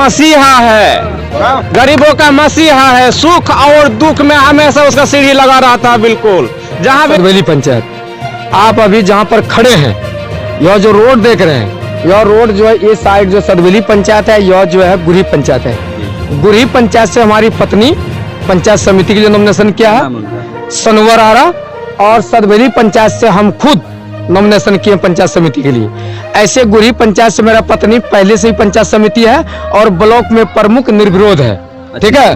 मसीहा है, गरीबों का मसीहा है। सुख और दुख में हमेशा उसका सीढ़ी लगा रहता है। बिल्कुल जहाँ सदवेली पंचायत आप अभी जहाँ पर खड़े हैं, यह जो रोड देख रहे हैं, यह रोड जो है ये साइड जो सदवेली पंचायत है, यह जो है गुरही पंचायत है। गुरही पंचायत से हमारी पत्नी पंचायत समिति के लिए नॉमिनेशन किया है सनवर आरा, और सदवेली पंचायत से हम खुद नॉमिनेशन किए पंचायत समिति के लिए। ऐसे गुरही पंचायत से मेरा पत्नी पहले से ही पंचायत समिति है और ब्लॉक में प्रमुख निर्विरोध है। ठीक है,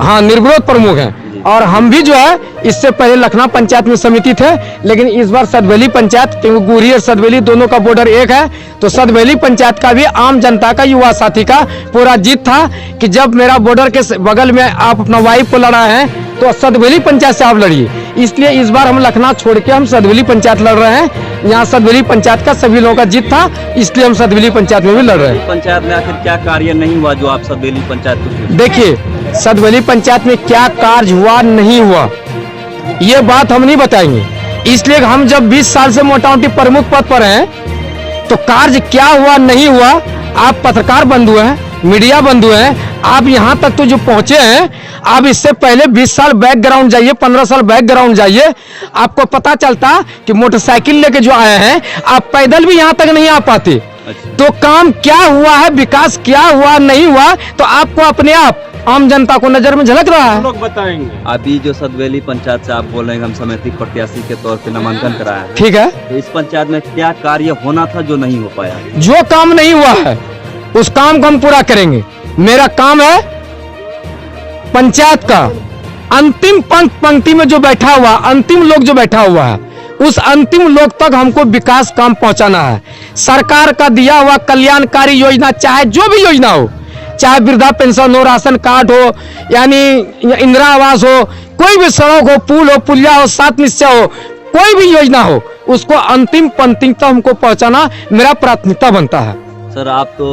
हाँ निर्विरोध प्रमुख है। और हम भी जो है इससे पहले लखनऊ पंचायत में समिति थे, लेकिन इस बार सदवेली पंचायत, क्योंकि गुरही और सदवेली दोनों का बॉर्डर एक है, तो सदवेली पंचायत का भी आम जनता का, युवा साथी का पूरा जीत था कि जब मेरा बॉर्डर के बगल में आप अपना वाइफ को लड़ा है तो सदवेली पंचायत से आप लड़िए। इसलिए इस बार हम लखनऊ छोड़ के हम सदवेली पंचायत लड़ रहे हैं। यहाँ सदवेली पंचायत का सभी लोगों का जीत था, इसलिए हम सदवेली पंचायत में भी लड़ रहे हैं। पंचायत में आखिर क्या कार्य नहीं हुआ जो आप सदवेली पंचायत को? देखिए, सदवेली पंचायत में क्या कार्य हुआ नहीं हुआ ये बात हम नहीं बताएंगे, इसलिए हम जब 20 साल से मोटा मोटी प्रमुख पद पर हैं तो कार्य क्या हुआ नहीं हुआ, आप पत्रकार बंधु हैं, मीडिया बंधु हैं, आप यहाँ तक तो जो पहुंचे हैं, आप इससे पहले 20 साल बैकग्राउंड जाइए, 15 साल बैकग्राउंड जाइए, आपको पता चलता कि मोटरसाइकिल लेके जो आए हैं आप पैदल भी यहाँ तक नहीं आ पाते। तो काम क्या हुआ है, विकास क्या हुआ नहीं हुआ, तो आपको अपने आप आम जनता को नजर में झलक रहा है। लोग बताएंगे। अभी जो सदवेली पंचायत से आप बोल रहे हैं हम समिति प्रत्याशी के तौर पे नामांकन कराया है, ठीक है, तो इस पंचायत में क्या कार्य होना था जो नहीं हो पाया? जो काम नहीं हुआ है उस काम को हम पूरा करेंगे। मेरा काम है पंचायत का अंतिम पंक्ति में जो बैठा हुआ, अंतिम लोग जो बैठा हुआ है, उस अंतिम लोग तक हमको विकास काम पहुंचाना है। सरकार का दिया हुआ कल्याणकारी योजना, चाहे जो भी योजना हो, चाहे वृद्धा पेंशन हो, राशन कार्ड हो, यानी इंदिरा आवास हो, कोई भी सड़क हो, पुल हो, पुलिया हो, 7 निश्चय हो, कोई भी योजना हो, उसको अंतिम पंक्ति तक हमको पहुंचाना मेरा प्राथमिकता बनता है। सर, आप तो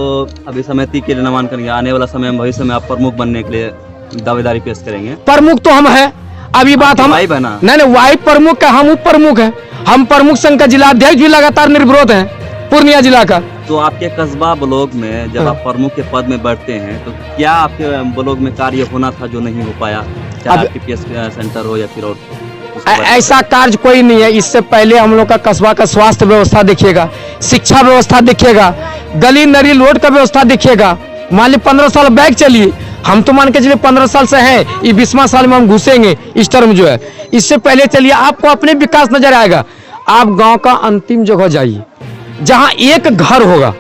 अभी समिति के लिए नामांकन, आने वाला समय में भविष्य में आप प्रमुख बनने के लिए दावेदारी पेश करेंगे? प्रमुख तो हम हैं, अभी बात हम नहीं वाइफ प्रमुख है, हम उप प्रमुख है। हम प्रमुख संघ का जिलाध्यक्ष भी लगातार निर्विरोध है पूर्णिया जिला का। तो आपके कस्बा ब्लॉक में जब आप प्रमुख के पद में बैठते हैं तो क्या आपके ब्लॉक में कार्य होना था जो नहीं हो पाया, चाहे TPS सेंटर हो या फिर और? ऐसा कार्य कोई नहीं है। इससे पहले हम लोग का कस्बा का स्वास्थ्य व्यवस्था देखिएगा, शिक्षा व्यवस्था देखिएगा, गली नरी रोड का व्यवस्था देखिएगा। मान ली 15 साल बैक चलिए, हम तो मान के चलिए 15 साल से हैं, ये 20वां साल में हम घुसेंगे इस टर्म जो है। इससे पहले चलिए, आपको अपने विकास नजर आएगा। आप गांव का अंतिम जगह जाइए जहां एक घर होगा,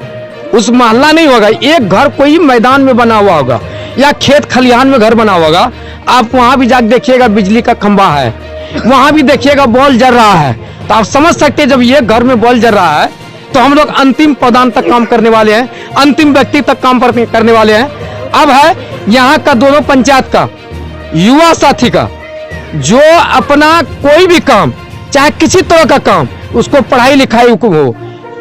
उस मोहल्ला नहीं होगा, एक घर कोई मैदान में बना हुआ होगा या खेत खलिहान में घर बना होगा, आप वहां भी जाकर देखिएगा बिजली का खंभा है, वहां भी देखिएगा बॉल जल रहा है। तो आप समझ सकते हैं जब ये घर में बॉल जल रहा है तो हम लोग अंतिम पदान तक काम करने वाले हैं, अंतिम व्यक्ति तक काम करने वाले हैं। अब है यहाँ का दोनों पंचायत का युवा साथी का, जो अपना कोई भी काम, चाहे किसी तरह का काम, उसको पढ़ाई लिखाई हो,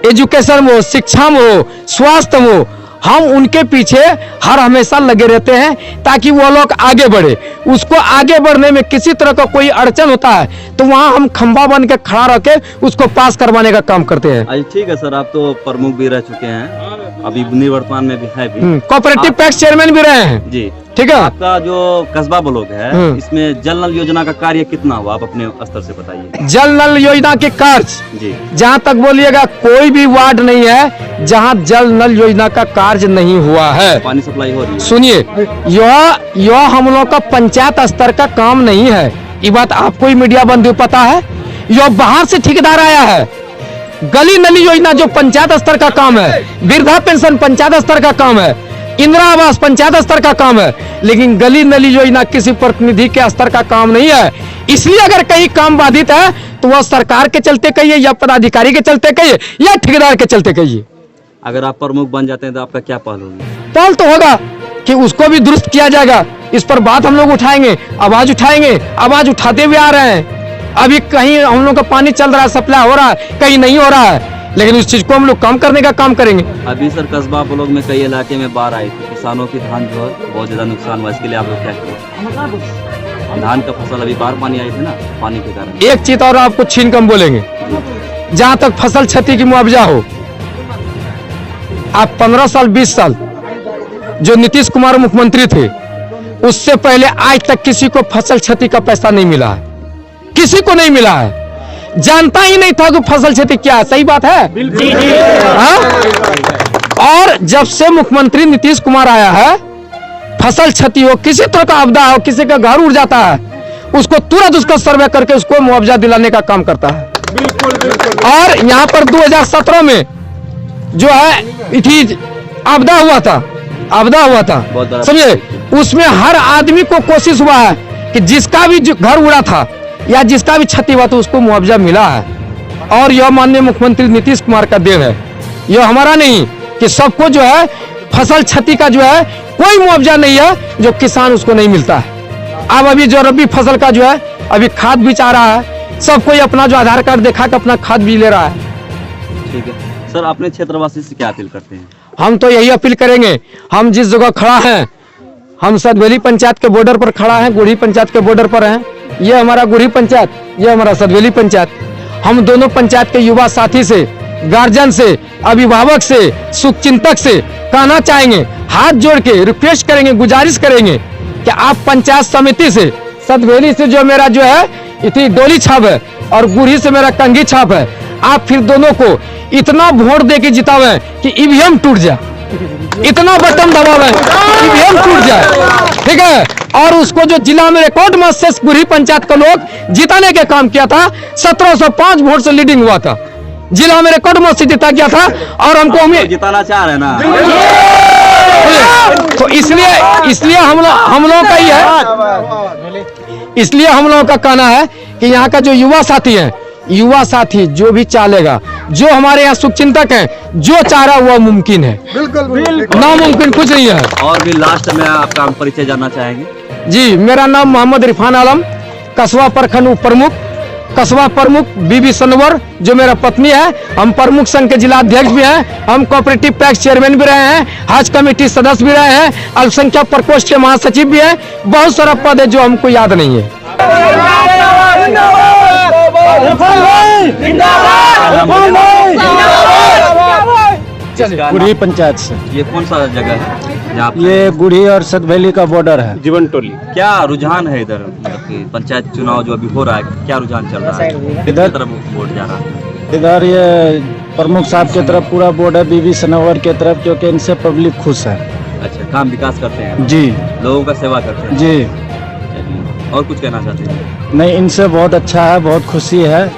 एजुकेशन में हो, शिक्षा में हो, स्वास्थ्य में हो, हम उनके पीछे हर हमेशा लगे रहते हैं ताकि वो लोग आगे बढ़े। उसको आगे बढ़ने में किसी तरह का कोई अड़चन होता है तो वहाँ हम खंभा बन के खड़ा रह के उसको पास करवाने का काम करते हैं। ठीक है सर, आप तो प्रमुख भी रह चुके हैं, अभी निवर्तमान में भी है भी, कोऑपरेटिव पैक्स चेयरमैन भी रहे हैं जी, ठीक है। आपका जो कस्बा ब्लॉक है इसमें जल नल योजना का कार्य कितना हुआ, आप अपने स्तर से बताइए। जल नल योजना के कार्य जी, जहाँ तक बोलिएगा कोई भी वार्ड नहीं है जहाँ जल नल योजना का कार्य नहीं हुआ है। पानी सप्लाई हो रही है। सुनिए, यह हम लोग का पंचायत स्तर का काम नहीं है, ये बात आपको ही मीडिया बंधु पता है। यह बाहर से ठेकेदार आया है। गली नली योजना जो पंचायत स्तर का काम है, वृद्धा पेंशन पंचायत स्तर का काम है, इंदिरा आवास पंचायत स्तर का काम है, लेकिन गली नली योजना किसी प्रतिनिधि के स्तर का काम नहीं है। इसलिए अगर कहीं काम बाधित है तो वह सरकार के चलते कहिए या पदाधिकारी के चलते कहिए या ठेकेदार के चलते कहिए। अगर आप प्रमुख बन जाते हैं तो आपका क्या पहल होगी? पहल तो होगा कि उसको भी दुरुस्त किया जाएगा, इस पर बात हम लोग उठाएंगे, आवाज उठाएंगे, आवाज उठाते हुए आ रहे हैं। अभी कहीं हम लोग का पानी चल रहा है, सप्लाई हो रहा है, कहीं नहीं हो रहा है, लेकिन उस चीज को हम लोग कम करने का काम करेंगे। अभी सर कस्बा ब्लॉक में कई इलाके में बाढ़ आई थी, किसानों की धान जो है बहुत ज्यादा नुकसान हुआ, इसके लिए आप लोग क्या करें? धान का फसल अभी बाढ़ पानी आई थी ना, पानी के कारण। एक चीज और आपको छीन कम बोलेंगे, जहाँ तक फसल क्षति की मुआवजा हो, आप 15 साल 20 साल जो नीतीश कुमार मुख्यमंत्री थे, उससे पहले आज तक किसी को फसल क्षति का पैसा नहीं मिला है, किसी को नहीं मिला है। जानता ही नहीं था कि फसल क्षति क्या है। सही बात है? और जब से मुख्यमंत्री नीतीश कुमार आया है, फसल क्षति हो, किसी तरह का आपदा हो, किसी का घर उड़ जाता है, उसको तुरंत उसका सर्वे करके उसको मुआवजा दिलाने का काम करता है। और यहाँ पर 2017 में जो है इतनी आपदा हुआ था, समझे, उसमें हर आदमी को कोशिश हुआ है कि जिसका भी घर उड़ा था या जिसका भी क्षति हुआ तो उसको मुआवजा मिला है। और यह माननीय मुख्यमंत्री नीतीश कुमार का देन है, यह हमारा नहीं, कि सबको जो है फसल क्षति का जो है कोई मुआवजा नहीं है जो किसान उसको नहीं मिलता है। अब अभी जो रबी फसल का जो है अभी खाद भी चाह रहा है, सब कोई अपना जो आधार कार्ड दिखा के अपना खाद भी ले रहा है। ठीक है सर, अपने क्षेत्रवासी से क्या अपील करते हैं? हम तो यही अपील करेंगे, हम जिस जगह खड़ा हैं, हम सदवेली पंचायत के बॉर्डर पर खड़ा हैं, गुढ़ी पंचायत के बॉर्डर पर हैं। ये हमारा गुढ़ी पंचायत, ये हमारा सदवेली पंचायत। हम दोनों पंचायत के युवा साथी से, गार्जियन से, अभिभावक से, शुभचिंतक से कहना चाहेंगे, हाथ जोड़ के रिक्वेस्ट करेंगे, गुजारिश करेंगे कि आप पंचायत समिति से, सदवेली से जो मेरा जो है इतनी डोली छाप है और गुढ़ी से मेरा कंघी छाप है, आप फिर दोनों को इतना वोट दे के जितावे कि ईवीएम टूट जाए, इतना बटन दबावे ईवीएम टूट जाए, ठीक है। और उसको जो जिला में रिकॉर्ड में से गुढ़ी पंचायत का लोग जिताने के काम किया था, 1705 वोट से लीडिंग हुआ था, जिला में रिकॉर्ड में से जीता गया था। और हमको हमें जिताना चाह रहे हैं ना, तो इसलिए हम लोगों का ही है, इसलिए हम लोगों का कहना है कि यहाँ का जो युवा साथी है, युवा साथी जो भी चालेगा, जो हमारे यहाँ शुभचिंतक हैं, जो चाह रहा हुआ मुमकिन है, बिल्कुल नामुमकिन कुछ नहीं है। और भी लास्ट में आपका परिचय जानना चाहेंगे? जी, मेरा नाम मोहम्मद इरफान आलम, कस्बा प्रखंड उप प्रमुख, कस्बा प्रमुख बीबी सनवर जो मेरा पत्नी है। हम प्रमुख संघ के जिला अध्यक्ष भी हैं, हम कोऑपरेटिव पैक्स चेयरमैन भी रहे हैं, हज कमेटी सदस्य भी रहे हैं, अल्पसंख्यक प्रकोष्ठ के महासचिव भी हैं। बहुत सारा पद है जो हमको याद नहीं है। गुढ़ी पंचायत से। ये कौन सा जगह है जहाँ ये गुढ़ी और सतभैली का बॉर्डर है, जीवन टोली। क्या रुझान है इधर, मतलब कि पंचायत चुनाव जो अभी हो रहा है, क्या रुझान चल रहा है? इधर तरफ वोट जा रहा है? इधर ये प्रमुख साहब की तरफ पूरा बोर्ड है, बीबी सनवर की तरफ, क्योंकि इनसे पब्लिक खुश है। अच्छा, काम विकास करते हैं जी, लोगों का सेवा करते हैं जी। चलिए, और कुछ कहना चाहते हैं? नहीं, इनसे बहुत अच्छा है, बहुत खुशी है,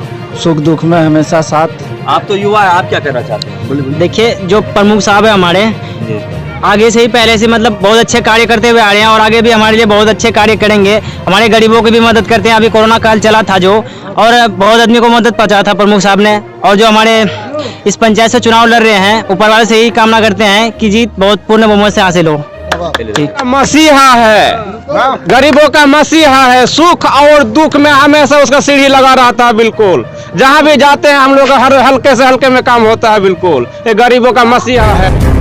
सुख दुख में हमेशा साथ। आप तो युवा है, आप क्या कहना चाहते हैं? देखिए, जो प्रमुख साहब है हमारे, जी। आगे से ही पहले से मतलब बहुत अच्छे कार्य करते हुए आ रहे हैं और आगे भी हमारे लिए बहुत अच्छे कार्य करेंगे। हमारे गरीबों की भी मदद करते हैं। अभी कोरोना काल चला था जो, और बहुत आदमी को मदद पहुंचाया था प्रमुख साहब ने। और जो हमारे इस पंचायत से चुनाव लड़ रहे हैं, ऊपर वाले से यही कामना करते हैं कि जीत बहुत पूर्ण बहुमत से हासिल हो। मसीहा है, गरीबों का मसीहा है, सुख और दुख में हमेशा उसका सीढ़ी लगा रहता है। बिल्कुल जहाँ भी जाते हैं हम लोग हर हल्के से हल्के में काम होता है। बिल्कुल ये गरीबों का मसीहा है।